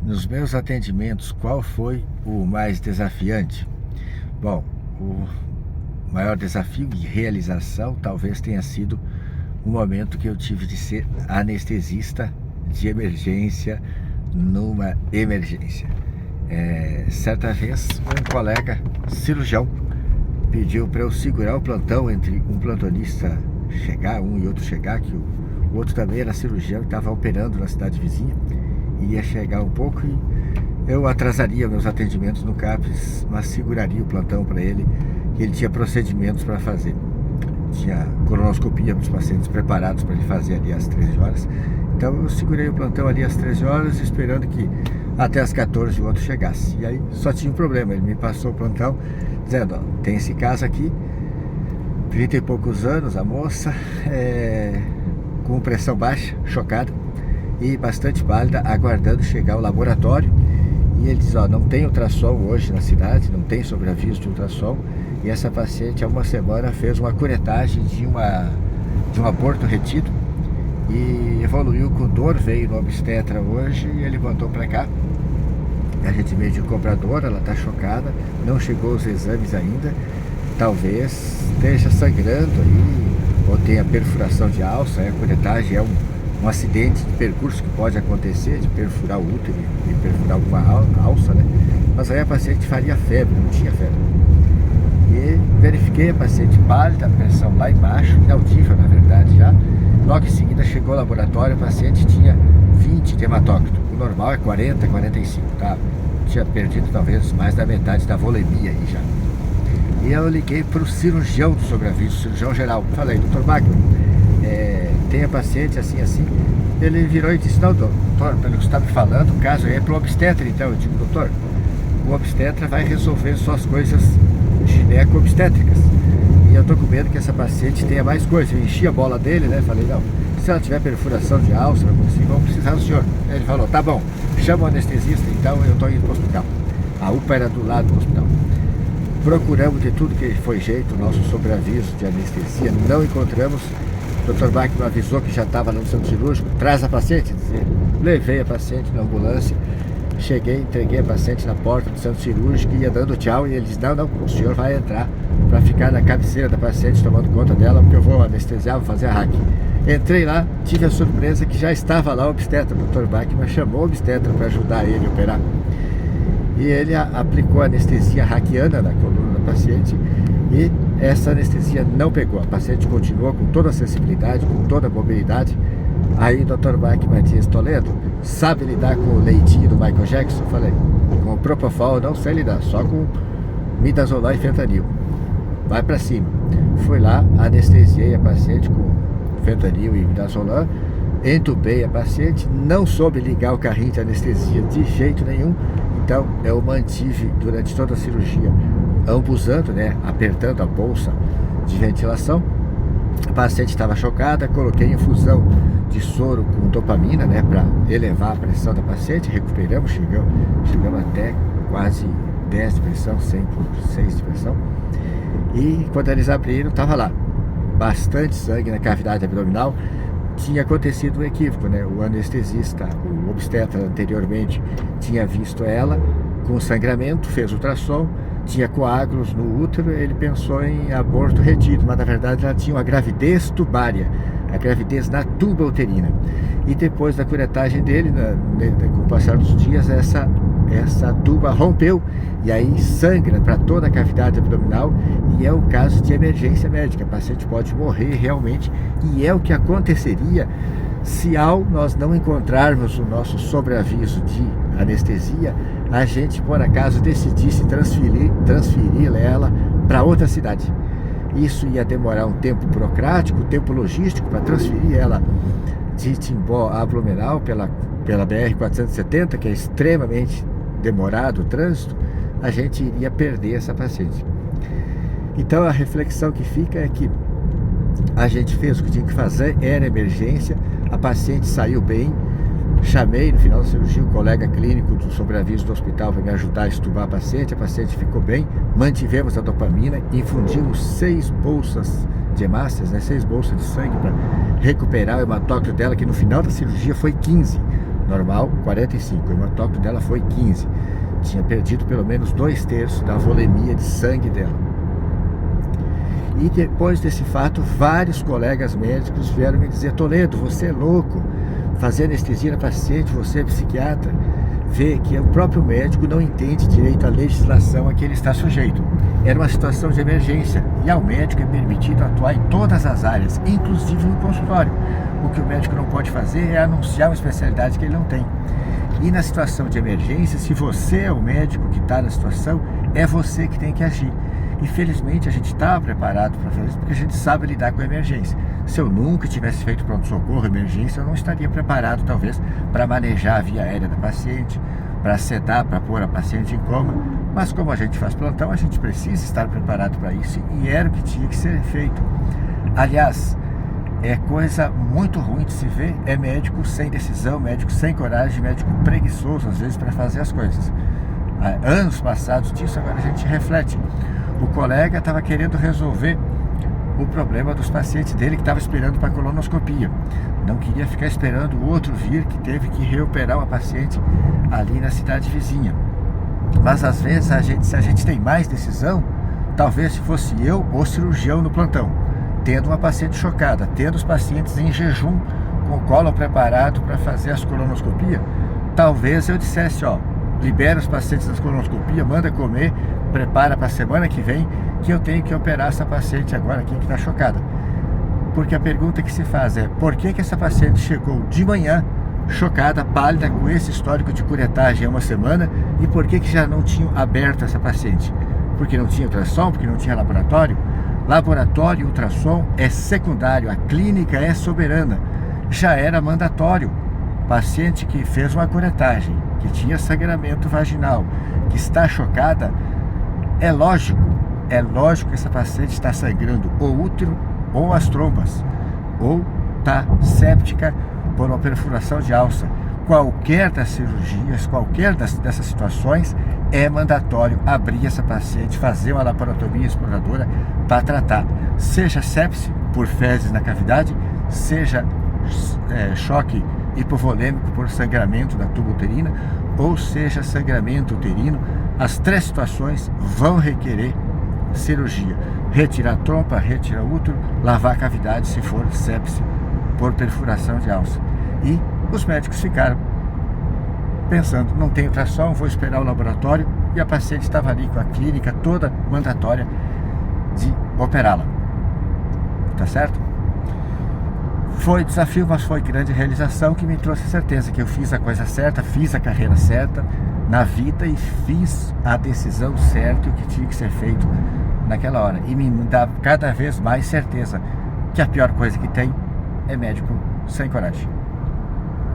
Nos meus atendimentos, qual foi o mais desafiante? Bom, o maior desafio e realização talvez tenha sido o momento que eu tive de ser anestesista de emergência numa emergência. Certa vez, um colega cirurgião pediu para eu segurar o plantão entre um plantonista chegar, um e outro chegar, que o outro também era cirurgião e estava operando na cidade vizinha. Ia chegar um pouco e eu atrasaria meus atendimentos no CAPS, mas seguraria o plantão para ele, que ele tinha procedimentos para fazer. Tinha colonoscopia para os pacientes preparados para ele fazer ali às 13 horas. Então eu segurei o plantão ali às 13 horas, esperando que até às 14 o outro chegasse. E aí só tinha um problema, ele me passou o plantão dizendo: ó, tem esse caso aqui, 30 e poucos anos, a moça, com pressão baixa, chocada e bastante pálida, aguardando chegar ao laboratório. E ele diz: ó, não tem ultrassom hoje na cidade, não tem sobreaviso de ultrassom, e essa paciente há uma semana fez uma curetagem de um aborto retido e evoluiu com dor, veio no obstetra hoje e ele voltou para cá. A gente mediu com a dor, ela está chocada, não chegou os exames ainda, talvez esteja sangrando aí, ou tenha perfuração de alça. A curetagem é um acidente de percurso que pode acontecer, de perfurar o útero e perfurar alguma alça, né? Mas aí a paciente faria febre, não tinha febre. E verifiquei a paciente pálida, a pressão lá embaixo, inaudível na verdade já. Logo em seguida chegou ao laboratório, a paciente tinha 20 de hematócrito. O normal é 40, 45, tá? Tinha perdido talvez mais da metade da volemia aí já. E eu liguei para o cirurgião do sobreaviso, cirurgião geral. Falei: doutor Magno, tem a paciente assim, assim. Ele virou e disse: não, doutor, pelo que você está me falando, o caso aí é para o obstetra. Então eu digo: doutor, o obstetra vai resolver só as coisas gineco-obstétricas. E eu estou com medo que essa paciente tenha mais coisas. Eu enchi a bola dele, né? Falei: não, se ela tiver perfuração de alça, vamos precisar do senhor. Ele falou: tá bom, chama o anestesista, então eu estou indo para o hospital. A UPA era do lado do hospital. Procuramos de tudo que foi jeito, o nosso sobreaviso de anestesia, não encontramos. O Dr. Bach me avisou que já estava no centro cirúrgico, traz a paciente, dizer. Levei a paciente na ambulância, cheguei, entreguei a paciente na porta do centro cirúrgico, ia dando tchau, e ele disse: não, o senhor vai entrar para ficar na cabeceira da paciente, tomando conta dela, porque eu vou anestesiar, vou fazer a hack. Entrei lá, tive a surpresa que já estava lá o obstetra. O Dr. Bach me chamou o obstetra para ajudar ele a operar. E ele aplicou a anestesia hackiana na coluna da paciente e essa anestesia não pegou. A paciente continuou com toda a sensibilidade, com toda a mobilidade. Aí o Dr. Mike Martins Toledo sabe lidar com o leitinho do Michael Jackson? Eu falei: com o Propofol não sei lidar, só com midazolam e fentanil. Vai para cima. Fui lá, anestesiei a paciente com fentanil e midazolam, entubei a paciente, não soube ligar o carrinho de anestesia de jeito nenhum. Então eu mantive durante toda a cirurgia ambusando, né, apertando a bolsa de ventilação. A paciente estava chocada, coloquei infusão de soro com dopamina, né, para elevar a pressão da paciente. Recuperamos, chegamos até quase 10 de pressão, 106 de pressão. E quando eles abriram, estava lá bastante sangue na cavidade abdominal. Tinha acontecido um equívoco, né? O anestesista, o obstetra anteriormente tinha visto ela com sangramento, fez ultrassom, tinha coágulos no útero, ele pensou em aborto retido, mas na verdade ela tinha uma gravidez tubária, a gravidez na tuba uterina. E depois da curetagem dele, com o passar dos dias, essa tuba rompeu e aí sangra para toda a cavidade abdominal, e é um caso de emergência médica. A paciente pode morrer realmente, e é o que aconteceria se, ao nós não encontrarmos o nosso sobreaviso de anestesia, a gente por acaso decidisse transferir ela para outra cidade. Isso ia demorar um tempo burocrático, tempo logístico para transferir ela de Timbó a Blumenau pela BR-470, que é extremamente demorado o trânsito. A gente iria perder essa paciente. Então a reflexão que fica é que a gente fez o que tinha que fazer, era emergência, a paciente saiu bem. Chamei no final da cirurgia o colega clínico do sobreaviso do hospital para me ajudar a extubar a paciente ficou bem. Mantivemos a dopamina, infundimos 6 bolsas de hemácias, né, 6 bolsas de sangue para recuperar o hematócrito dela, que no final da cirurgia foi 15. normal 45, o hematócrito dela foi 15. Tinha perdido pelo menos 2/3 da volemia de sangue dela. E depois desse fato, vários colegas médicos vieram me dizer: Toledo, você é louco, fazer anestesia na paciente, você é psiquiatra. Vê que o próprio médico não entende direito a legislação a que ele está sujeito. Era uma situação de emergência e ao médico é permitido atuar em todas as áreas, inclusive no consultório. O que o médico não pode fazer é anunciar uma especialidade que ele não tem. E na situação de emergência, se você é o médico que está na situação, é você que tem que agir. Infelizmente, a gente estava preparado para fazer isso porque a gente sabe lidar com a emergência. Se eu nunca tivesse feito pronto-socorro, emergência, eu não estaria preparado, talvez, para manejar a via aérea da paciente, para sedar, para pôr a paciente em coma. Mas como a gente faz plantão, a gente precisa estar preparado para isso e era o que tinha que ser feito. Aliás, é coisa muito ruim de se ver, é médico sem decisão, médico sem coragem, médico preguiçoso, às vezes, para fazer as coisas. Há anos passados disso, agora a gente reflete. O colega estava querendo resolver o problema dos pacientes dele que estava esperando para colonoscopia. Não queria ficar esperando o outro vir, que teve que reoperar uma paciente ali na cidade vizinha. Mas às vezes, se a gente tem mais decisão, talvez se fosse eu ou cirurgião no plantão, tendo uma paciente chocada, tendo os pacientes em jejum, com o colo preparado para fazer as colonoscopias, talvez eu dissesse: ó, libera os pacientes da colonoscopia, manda comer, prepara para a semana que vem, que eu tenho que operar essa paciente agora aqui que está chocada. Porque a pergunta que se faz é: por que essa paciente chegou de manhã, chocada, pálida, com esse histórico de curetagem há uma semana, e por que já não tinham aberto essa paciente? Porque não tinha ultrassom, porque não tinha laboratório? Laboratório e ultrassom é secundário, a clínica é soberana. Já era mandatório. Paciente que fez uma curetagem, que tinha sangramento vaginal, que está chocada, é lógico que essa paciente está sangrando o útero ou as trompas, ou está séptica por uma perfuração de alça. Qualquer das cirurgias, qualquer dessas situações, é mandatório abrir essa paciente, fazer uma laparotomia exploradora para tratar, seja sepse por fezes na cavidade, seja choque hipovolêmico por sangramento da tuba uterina, ou seja sangramento uterino. As 3 situações vão requerer cirurgia: retirar a trompa, retirar o útero, lavar a cavidade se for sepse por perfuração de alça. E os médicos ficaram pensando: não tem ultrassom, vou esperar o laboratório, e a paciente estava ali com a clínica toda mandatória de operá-la. Tá certo? Foi desafio, mas foi grande realização que me trouxe a certeza que eu fiz a coisa certa, fiz a carreira certa na vida e fiz a decisão certa, o que tinha que ser feito naquela hora. E me dá cada vez mais certeza que a pior coisa que tem é médico sem coragem.